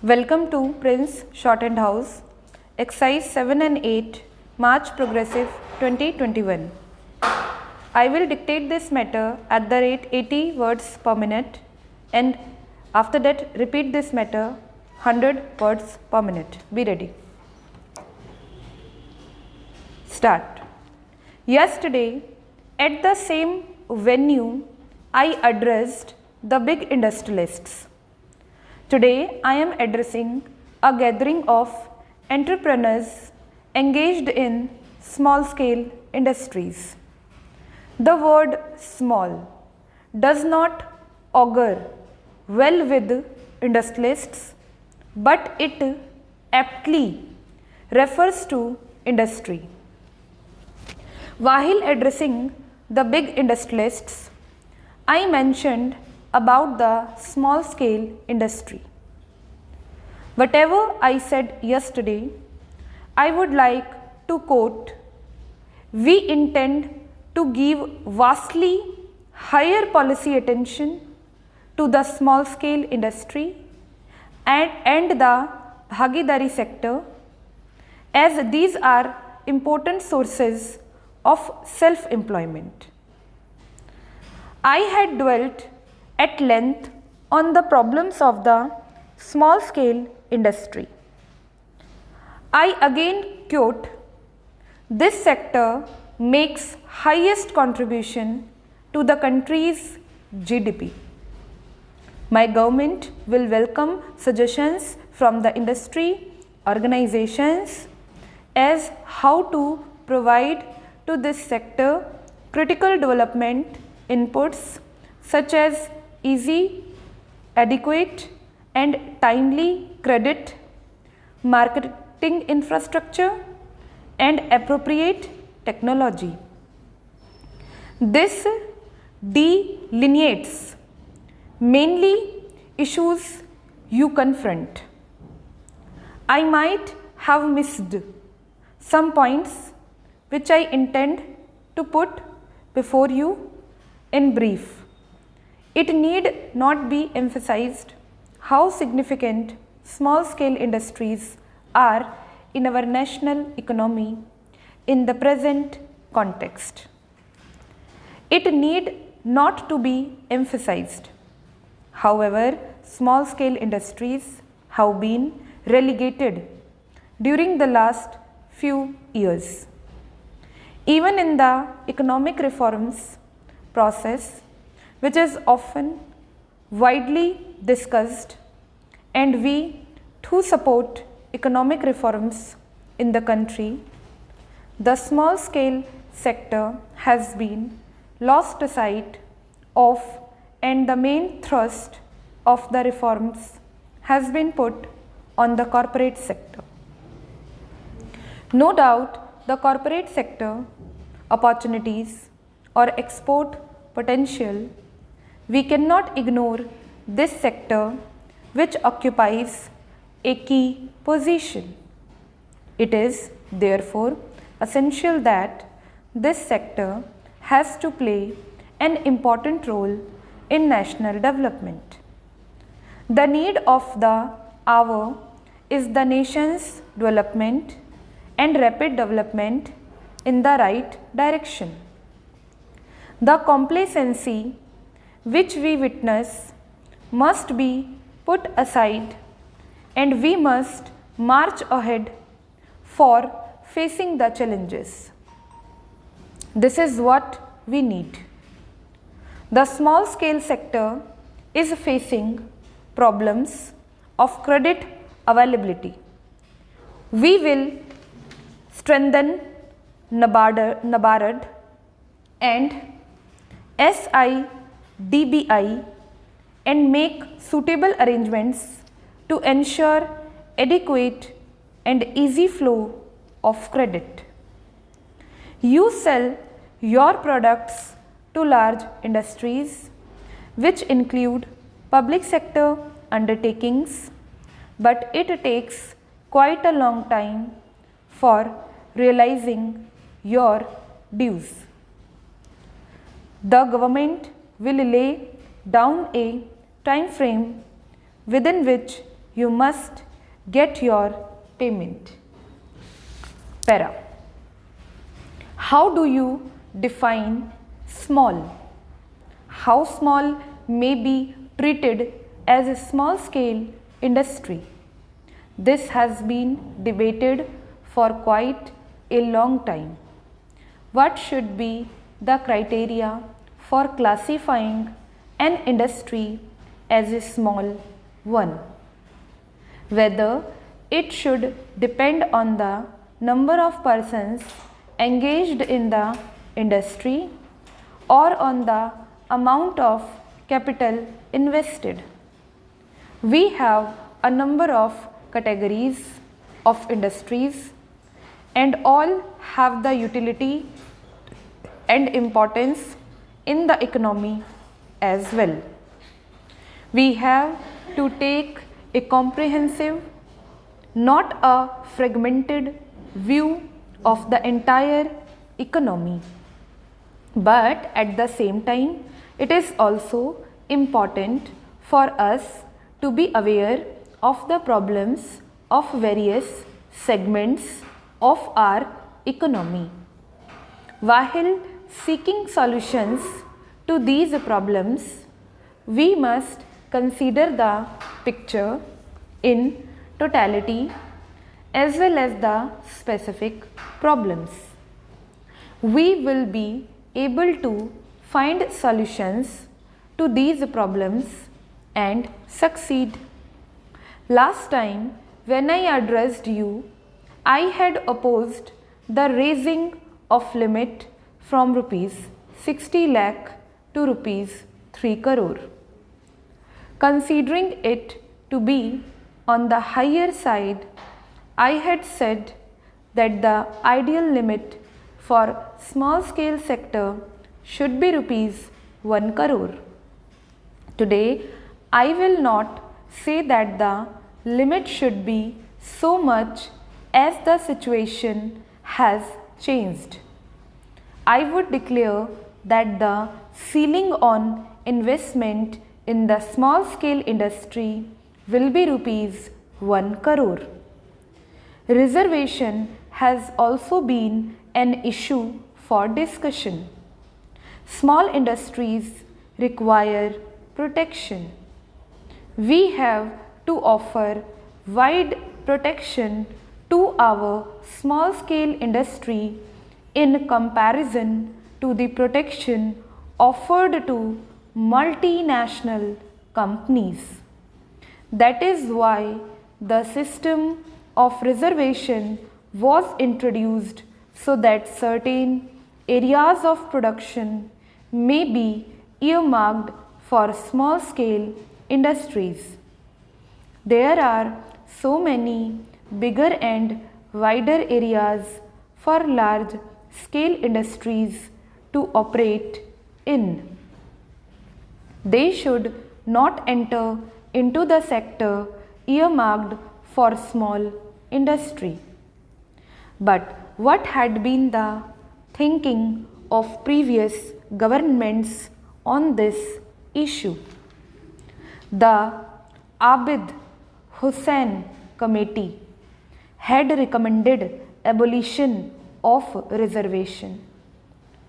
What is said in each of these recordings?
Welcome to Prince Shorthand House, Exercise 7 and 8, March Progressive 2021. I will dictate this matter at the rate 80 words per minute and after that repeat this matter 100 words per minute. Be ready. Start. Yesterday, at the same venue, I addressed the big industrialists. Today, I am addressing a gathering of entrepreneurs engaged in small-scale industries. The word small does not augur well with industrialists, but it aptly refers to industry. While addressing the big industrialists, I mentioned about the small scale industry. Whatever I said yesterday, I would like to quote, "We intend to give vastly higher policy attention to the small scale industry and the bhagidari sector, as these are important sources of self-employment." I had dwelt at length on the problems of the small scale industry. I again quote, "This sector makes highest contribution to the country's GDP. My government will welcome suggestions from the industry organizations as how to provide to this sector critical development inputs such as easy, adequate and timely credit, marketing infrastructure and appropriate technology." This delineates mainly issues you confront. I might have missed some points which I intend to put before you in brief. It need not be emphasized how significant small-scale industries are in our national economy in the present context. It need not to be emphasized. However, small-scale industries have been relegated during the last few years. Even in the economic reforms process, which is often widely discussed, and we too support economic reforms in the country, the small scale sector has been lost sight of, and the main thrust of the reforms has been put on the corporate sector. No doubt the corporate sector opportunities or export potential, we cannot ignore this sector which occupies a key position. It is therefore essential that this sector has to play an important role in national development. The need of the hour is the nation's development and rapid development in the right direction. The complacency which we witness must be put aside, and we must march ahead for facing the challenges. This is what we need. The small scale sector is facing problems of credit availability. We will strengthen NABARD and SIDBI and make suitable arrangements to ensure adequate and easy flow of credit. You sell your products to large industries which include public sector undertakings, but it takes quite a long time for realizing your dues. The government will lay down a time frame within which you must get your payment. Para. How do you define small? How small may be treated as a small scale industry? This has been debated for quite a long time. What should be the criteria for classifying an industry as a small one? Whether it should depend on the number of persons engaged in the industry or on the amount of capital invested. We have a number of categories of industries and all have the utility and importance in the economy as well. We have to take a comprehensive, not a fragmented view of the entire economy. But at the same time, it is also important for us to be aware of the problems of various segments of our economy. While seeking solutions to these problems, we must consider the picture in totality as well as the specific problems. We will be able to find solutions to these problems and succeed. Last time when I addressed you, I had opposed the raising of limit from rupees 60 lakh to rupees 3 crore. Considering it to be on the higher side, I had said that the ideal limit for small scale sector should be rupees 1 crore. Today, I will not say that the limit should be so much as the situation has changed. I would declare that the ceiling on investment in the small scale industry will be rupees 1 crore. Reservation has also been an issue for discussion. Small industries require protection. We have to offer wide protection to our small scale industry in comparison to the protection offered to multinational companies. That is why the system of reservation was introduced so that certain areas of production may be earmarked for small scale industries. There are so many bigger and wider areas for large scale industries to operate in. They should not enter into the sector earmarked for small industry. But what had been the thinking of previous governments on this issue? The Abid Hussain Committee had recommended abolition of reservation.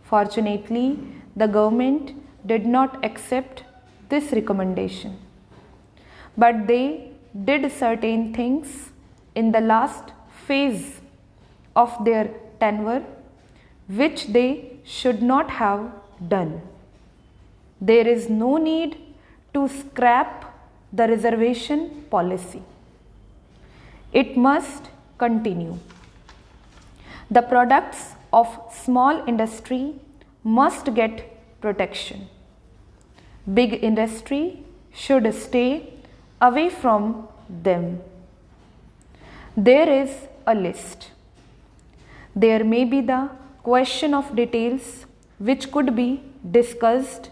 Fortunately, the government did not accept this recommendation. But they did certain things in the last phase of their tenure which they should not have done. There is no need to scrap the reservation policy. It must continue. The products of small industry must get protection. Big industry should stay away from them. There is a list. There may be the question of details which could be discussed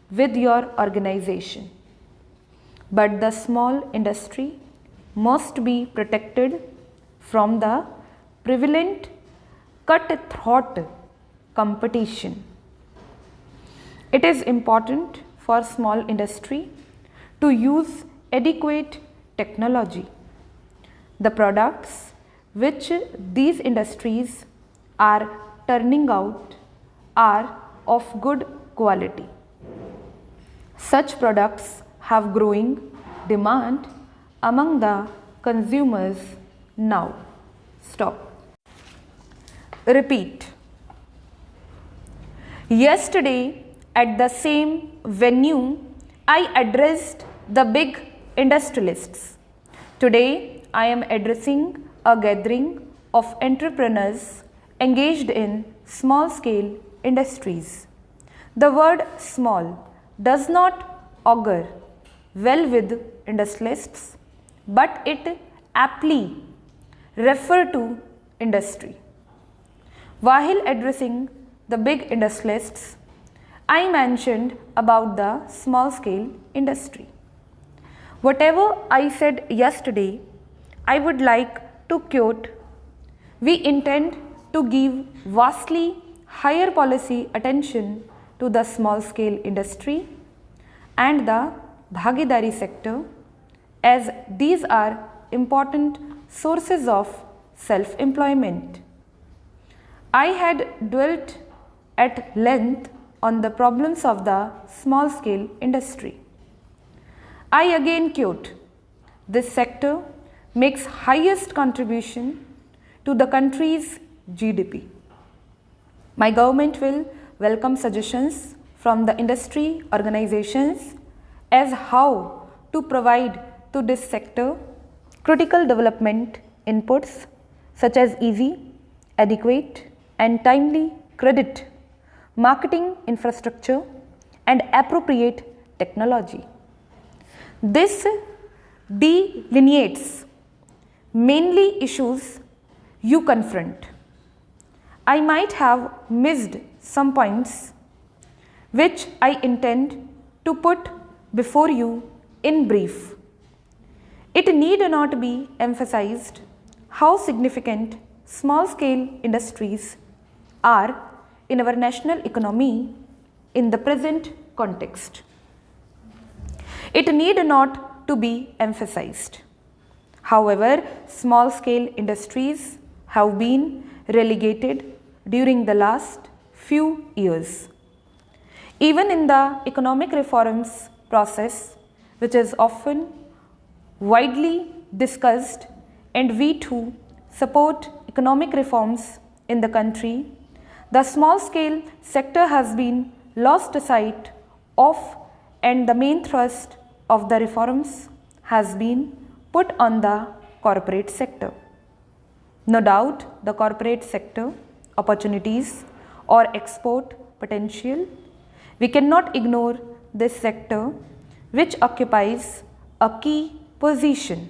with your organization. But the small industry must be protected from the prevalent cutthroat competition. It is important for small industry to use adequate technology. The products which these industries are turning out are of good quality. Such products have growing demand among the consumers now. Stop. Repeat. Yesterday at the same venue, I addressed the big industrialists. Today, I am addressing a gathering of entrepreneurs engaged in small-scale industries. The word small does not augur well with industrialists, but it aptly refers to industry. While addressing the big industrialists, I mentioned about the small-scale industry. Whatever I said yesterday, I would like to quote. We intend to give vastly higher policy attention to the small-scale industry and the bhagidari sector, as these are important sources of self-employment. I had dwelt at length on the problems of the small-scale industry. I again quote, this sector makes highest contribution to the country's GDP. My government will welcome suggestions from the industry organizations as how to provide to this sector critical development inputs such as easy, adequate and timely credit, marketing infrastructure and appropriate technology. This delineates mainly issues you confront. I might have missed some points which I intend to put before you in brief. It need not be emphasized how significant small-scale industries are in our national economy in the present context. It need not to be emphasized. However, small-scale industries have been relegated during the last few years. Even in the economic reforms process, which is often widely discussed, and we too support economic reforms in the country, the small-scale sector has been lost sight of, and the main thrust of the reforms has been put on the corporate sector. No doubt, the corporate sector opportunities or export potential, we cannot ignore this sector which occupies a key position.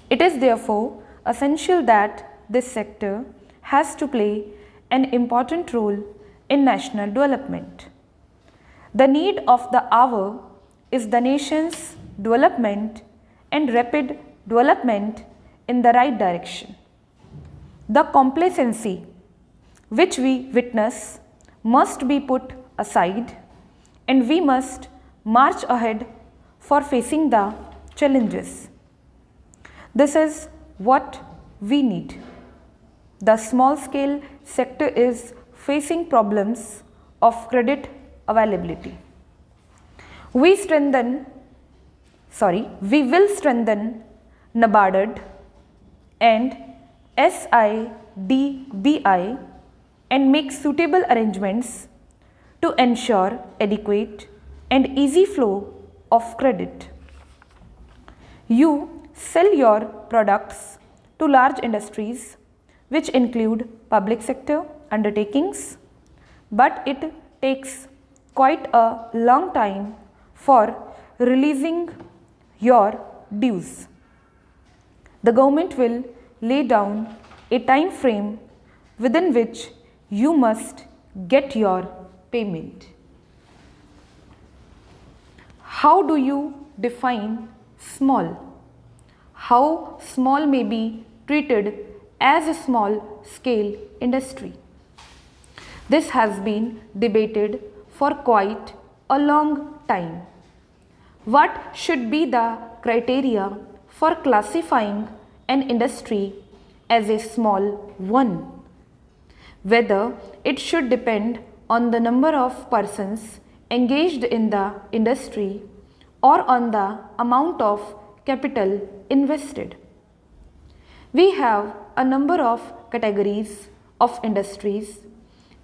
It is therefore essential that this sector has to play an important role in national development. The need of the hour is the nation's development and rapid development in the right direction. The complacency which we witness must be put aside, and we must march ahead for facing the challenges. This is what we need. The small-scale sector is facing problems of credit availability. We will strengthen NABARD and SIDBI and make suitable arrangements to ensure adequate and easy flow of credit. You sell your products to large industries which include public sector undertakings, but it takes quite a long time for releasing your dues. The government will lay down a time frame within which you must get your payment. How do you define small? How small may be treated as a small scale industry? This has been debated for quite a long time. What should be the criteria for classifying an industry as a small one? Whether it should depend on the number of persons engaged in the industry or on the amount of capital invested. We have a number of categories of industries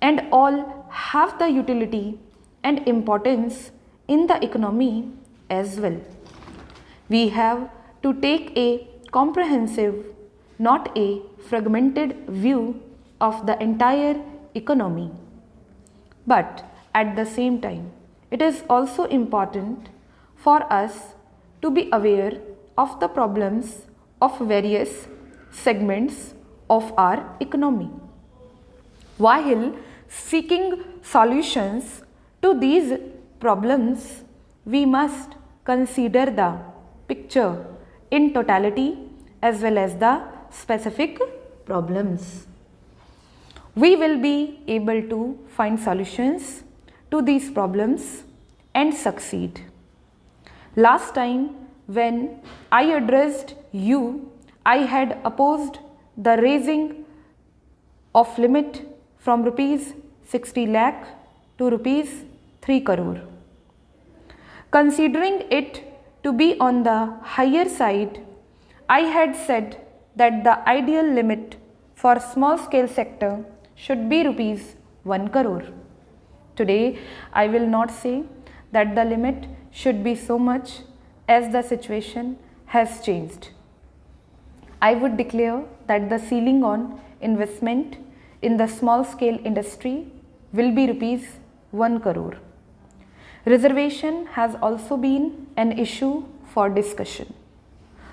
and all have the utility and importance in the economy as well. We have to take a comprehensive, not a fragmented view of the entire economy. But at the same time, it is also important for us to be aware of the problems of various segments of our economy. While seeking solutions to these problems, we must consider the picture in totality as well as the specific problems. We will be able to find solutions to these problems and succeed. Last time when I addressed you, I had opposed the raising of limit from rupees 60 lakh to rupees 3 crore. Considering it to be on the higher side, I had said that the ideal limit for small scale sector should be rupees 1 crore. Today, I will not say that the limit should be so much as the situation has changed. I would declare that the ceiling on investment in the small scale industry will be rupees 1 crore. Reservation has also been an issue for discussion.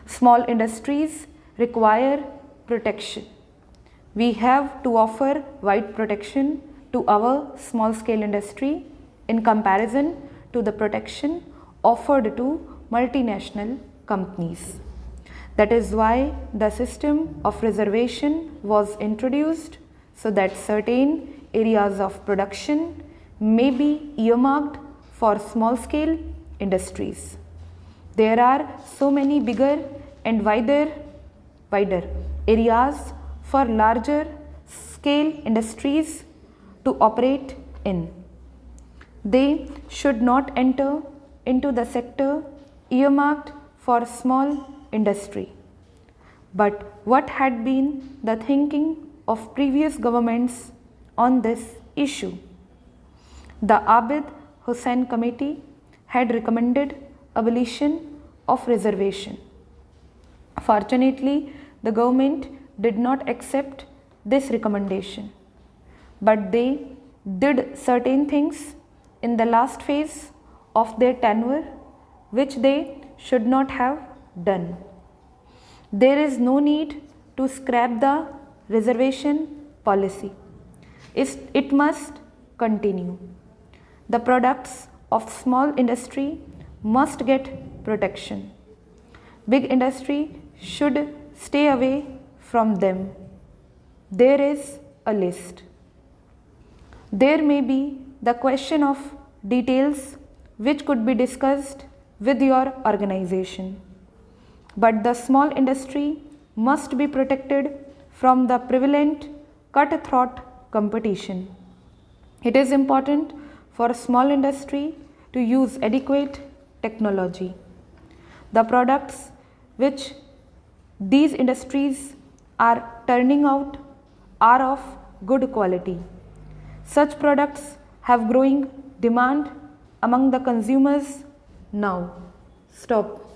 Small industries require protection. We have to offer wide protection to our small scale industry in comparison to the protection offered to multinational companies. That is why the system of reservation was introduced so that certain areas of production may be earmarked for small scale industries. There are so many bigger and wider areas for larger scale industries to operate in. They should not enter into the sector earmarked for small industry. But what had been the thinking of previous governments on this issue? The Abid Hussain Committee had recommended abolition of reservation. Fortunately, the government did not accept this recommendation, but they did certain things in the last phase of their tenure which they should not have done. There is no need to scrap the reservation policy. It must continue. The products of small industry must get protection. Big industry should stay away from them. There is a list. There may be the question of details which could be discussed with your organization. But the small industry must be protected from the prevalent cutthroat competition. It is important for small industry to use adequate technology. The products which these industries are turning out are of good quality. Such products have growing demand among the consumers now. Stop.